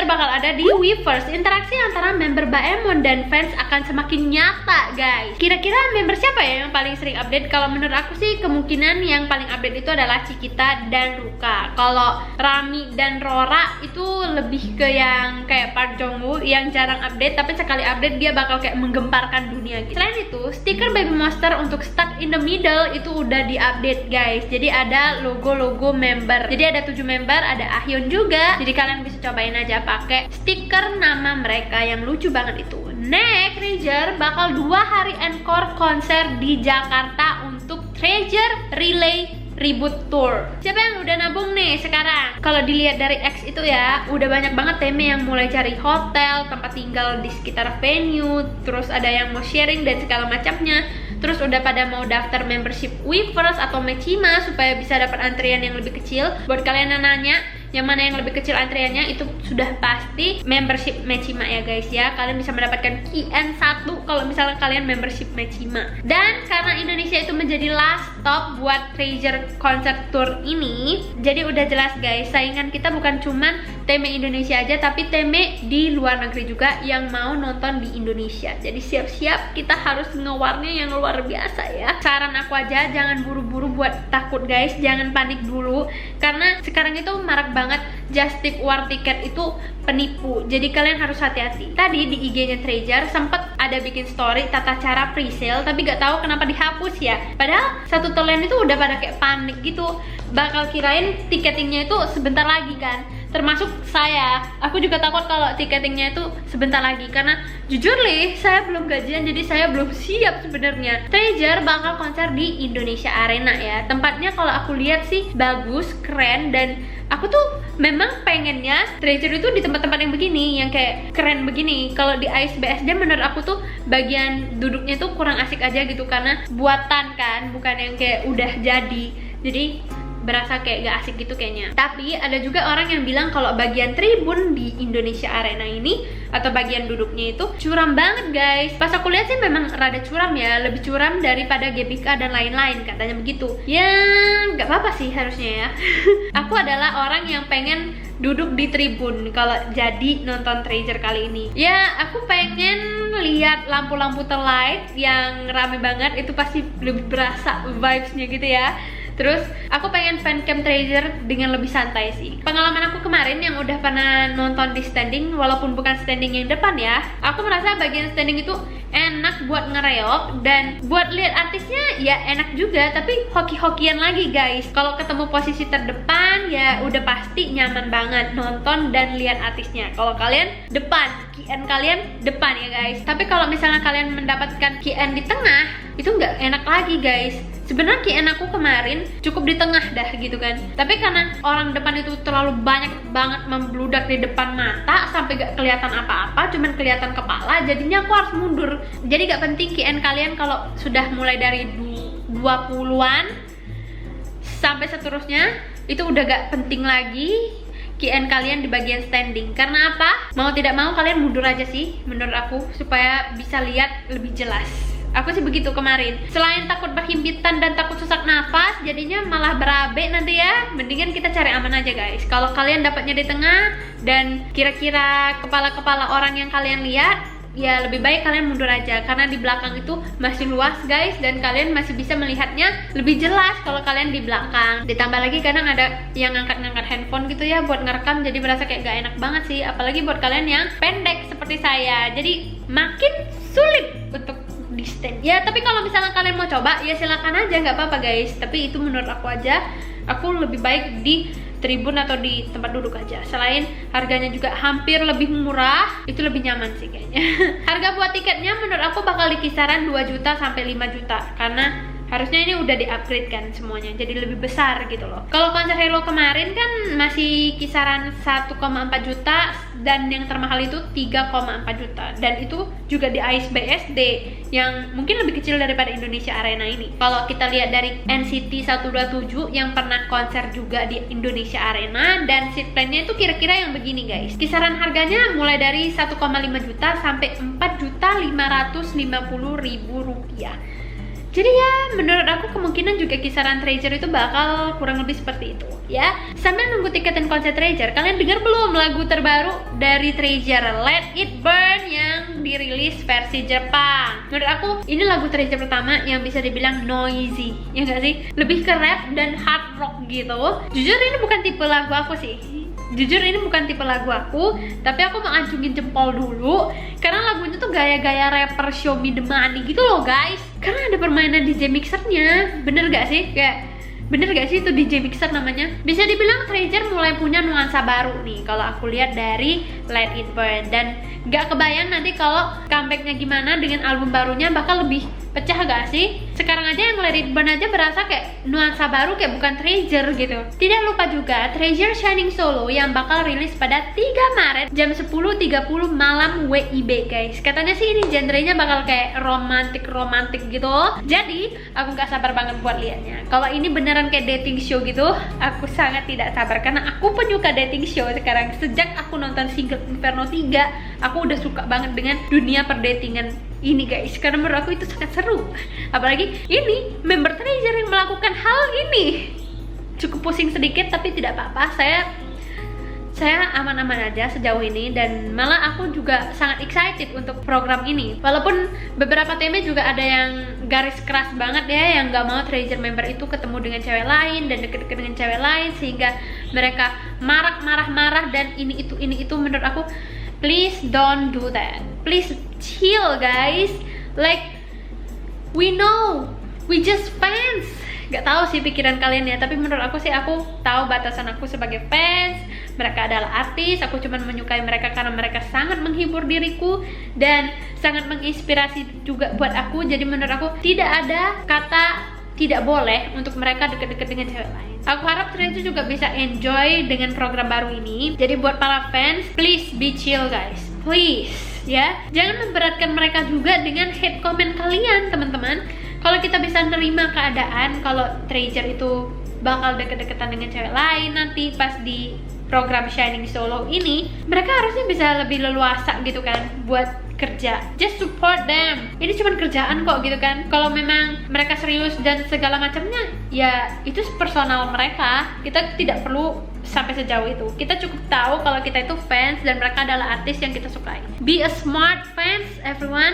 bakal ada di Weverse. Interaksi antara member Baemon dan fans akan semakin nyata, guys. Kira-kira member siapa ya yang paling sering update? Kalau menurut aku sih kemungkinan yang paling update itu adalah Cikita dan Ruka. Kalau Rami dan Rora itu lebih ke yang kayak Park Jongwoo yang jarang update, tapi sekali update dia bakal kayak menggemparkan dunia gitu. Selain itu, stiker Baby Monster untuk Stuck in the Middle itu udah di-update, guys. Jadi ada logo-logo member. Jadi ada 7 member, ada Ahyun juga. Jadi kalian bisa cobain aja pakai stiker nama mereka yang lucu banget itu. Next, Treasure bakal 2 hari encore konser di Jakarta untuk Treasure Relay Reboot Tour. Siapa yang udah nabung nih sekarang? Kalau dilihat dari X itu ya, udah banyak banget teme yang mulai cari hotel, tempat tinggal di sekitar venue, terus ada yang mau sharing dan segala macamnya. Terus udah pada mau daftar membership Weverse atau Mechima supaya bisa dapat antrian yang lebih kecil. Buat kalian yang nanya yang mana yang lebih kecil antriannya, itu sudah pasti membership Mechima ya guys ya. Kalian bisa mendapatkan KN 1 kalau misalnya kalian membership Mechima. Dan karena Indonesia itu menjadi last stop buat Treasure Concert Tour ini, jadi udah jelas guys, saingan kita bukan cuman teme Indonesia aja, tapi teme di luar negeri juga yang mau nonton di Indonesia. Jadi siap-siap, kita harus ngewarnya yang luar biasa ya. Saran aku aja, jangan buru-buru buat takut guys, jangan panik dulu, karena sekarang itu marak banget just tip war tiket itu penipu. Jadi kalian harus hati-hati. Tadi di IG-nya Treasure sempet ada bikin story tata cara pre-sale, tapi gak tahu kenapa dihapus ya. Padahal satu tolen itu udah pada kayak panik gitu, bakal kirain tiketingnya itu sebentar lagi kan. Termasuk saya, aku juga takut kalau tiketingnya itu sebentar lagi, karena jujur nih, saya belum gajian, jadi saya belum siap sebenarnya. Treasure bakal konser di Indonesia Arena ya. Tempatnya kalau aku lihat sih bagus, keren, dan aku tuh memang pengennya Treasure itu di tempat-tempat yang begini, yang kayak keren begini. Kalau di Ice BSD menurut aku tuh bagian duduknya tuh kurang asik aja gitu, karena buatan kan, bukan yang kayak udah jadi. Jadi berasa kayak gak asik gitu kayaknya. Tapi ada juga orang yang bilang kalau bagian tribun di Indonesia Arena ini atau bagian duduknya itu curam banget guys. Pas aku lihat sih memang rada curam ya, lebih curam daripada GBK dan lain-lain katanya begitu. Ya gak apa-apa sih harusnya ya. Aku adalah orang yang pengen duduk di tribun kalau jadi nonton Treasure kali ini. Ya aku pengen lihat lampu-lampu terlight yang rame banget, itu pasti lebih berasa vibes-nya gitu ya. Terus aku pengen fancam Treasure dengan lebih santai sih. Pengalaman aku kemarin yang udah pernah nonton di standing, walaupun bukan standing yang depan ya, aku merasa bagian standing itu enak buat ngereok, dan buat lihat artisnya ya enak juga, tapi hoki-hokian lagi guys. Kalau ketemu posisi terdepan ya udah pasti nyaman banget nonton dan lihat artisnya. Kalau kalian depan, KN kalian depan ya guys. Tapi kalau misalnya kalian mendapatkan KN di tengah, itu nggak enak lagi guys. Sebenarnya KN aku kemarin cukup di tengah dah gitu kan, tapi karena orang depan itu terlalu banyak banget membludak di depan mata sampai gak kelihatan apa-apa, cuman kelihatan kepala, jadinya aku harus mundur. Jadi gak penting KN kalian kalau sudah mulai dari 20-an sampai seterusnya, itu udah gak penting lagi KN kalian di bagian standing. Karena apa? Mau tidak mau kalian mundur aja sih menurut aku, supaya bisa lihat lebih jelas. Aku sih begitu kemarin. Selain takut berhimpitan dan takut sesak nafas, jadinya malah berabe nanti ya. Mendingan kita cari aman aja guys. Kalau kalian dapatnya di tengah dan kira-kira kepala-kepala orang yang kalian lihat, ya lebih baik kalian mundur aja, karena di belakang itu masih luas guys, dan kalian masih bisa melihatnya lebih jelas kalau kalian di belakang. Ditambah lagi kadang ada yang ngangkat-ngangkat handphone gitu ya buat ngerekam, jadi berasa kayak gak enak banget sih. Apalagi buat kalian yang pendek seperti saya, jadi makin sulit untuk di stand ya. Tapi kalau misalnya kalian mau coba ya silakan aja, nggak apa-apa guys. Tapi itu menurut aku aja, aku lebih baik di tribun atau di tempat duduk aja. Selain harganya juga hampir lebih murah, itu lebih nyaman sih kayaknya. Harga buat tiketnya menurut aku bakal di kisaran 2 juta sampai 5 juta, karena harusnya ini udah di-upgrade kan semuanya, jadi lebih besar gitu loh. Kalau konser Hello kemarin kan masih kisaran 1,4 juta, dan yang termahal itu 3,4 juta, dan itu juga di Ice BSD yang mungkin lebih kecil daripada Indonesia Arena ini. Kalau kita lihat dari NCT 127 yang pernah konser juga di Indonesia Arena, dan seat plan-nya itu kira-kira yang begini guys. Kisaran harganya mulai dari 1,5 juta sampai 4.550.000 rupiah. Jadi ya, menurut aku kemungkinan juga kisaran Treasure itu bakal kurang lebih seperti itu ya. Sambil nunggu tiket dan konser Treasure, kalian dengar belum lagu terbaru dari Treasure, Let It Burn, yang dirilis versi Jepang? Menurut aku ini lagu Treasure pertama yang bisa dibilang noisy, ya nggak sih? Lebih ke rap dan hard rock gitu. Jujur ini bukan tipe lagu aku sih. Tapi aku mau acungin jempol dulu karena lagunya tuh gaya-gaya rapper Show Me The Money gitu loh guys. Karena ada permainan DJ mixernya, bener gak sih itu DJ mixer namanya? Bisa dibilang Treasure mulai punya nuansa baru nih kalau aku lihat dari Let It Burn, dan gak kebayang nanti kalau comebacknya gimana dengan album barunya, bakal lebih pecah gak sih? Sekarang aja yang Let It Burn aja berasa kayak nuansa baru, kayak bukan Treasure gitu. Tidak lupa juga Treasure Shining Solo yang bakal rilis pada 3 Maret jam 10.30 malam WIB guys. Katanya sih ini genrenya bakal kayak romantik gitu. Jadi aku gak sabar banget buat liatnya. Kalau ini beneran kayak dating show gitu, aku sangat tidak sabar karena aku penyuka dating show sekarang. Sejak aku nonton Single Inferno 3, aku udah suka banget dengan dunia perdatingan ini guys, karena menurut aku itu sangat seru. Apalagi ini member Treasure yang melakukan hal ini. Cukup pusing sedikit tapi tidak apa-apa, saya aman-aman aja sejauh ini, dan malah aku juga sangat excited untuk program ini. Walaupun beberapa tim juga ada yang garis keras banget ya, yang gak mau Treasure member itu ketemu dengan cewek lain dan deket-deket dengan cewek lain sehingga mereka marah dan ini itu. Menurut aku, please don't do that. Please chill guys. Like, we know, we just fans. Gak tahu sih pikiran kalian ya, tapi menurut aku sih, aku tahu batasan aku sebagai fans. Mereka adalah artis, aku cuma menyukai mereka karena mereka sangat menghibur diriku dan sangat menginspirasi juga buat aku. Jadi menurut aku tidak ada kata tidak boleh untuk mereka deket-deket dengan cewek lain. Aku harap Treasure juga bisa enjoy dengan program baru ini. Jadi buat para fans, please be chill guys, please ya. Jangan memberatkan mereka juga dengan hate comment kalian teman-teman. Kalau kita bisa nerima keadaan kalau Treasure itu bakal deket-deketan dengan cewek lain nanti pas di program Shining Solo ini, mereka harusnya bisa lebih leluasa gitu kan buat kerja. Just support them. Ini cuma kerjaan kok gitu kan. Kalau memang mereka serius dan segala macamnya, ya itu personal mereka. Kita tidak perlu sampai sejauh itu. Kita cukup tahu kalau kita itu fans dan mereka adalah artis yang kita sukai. Be a smart fans everyone.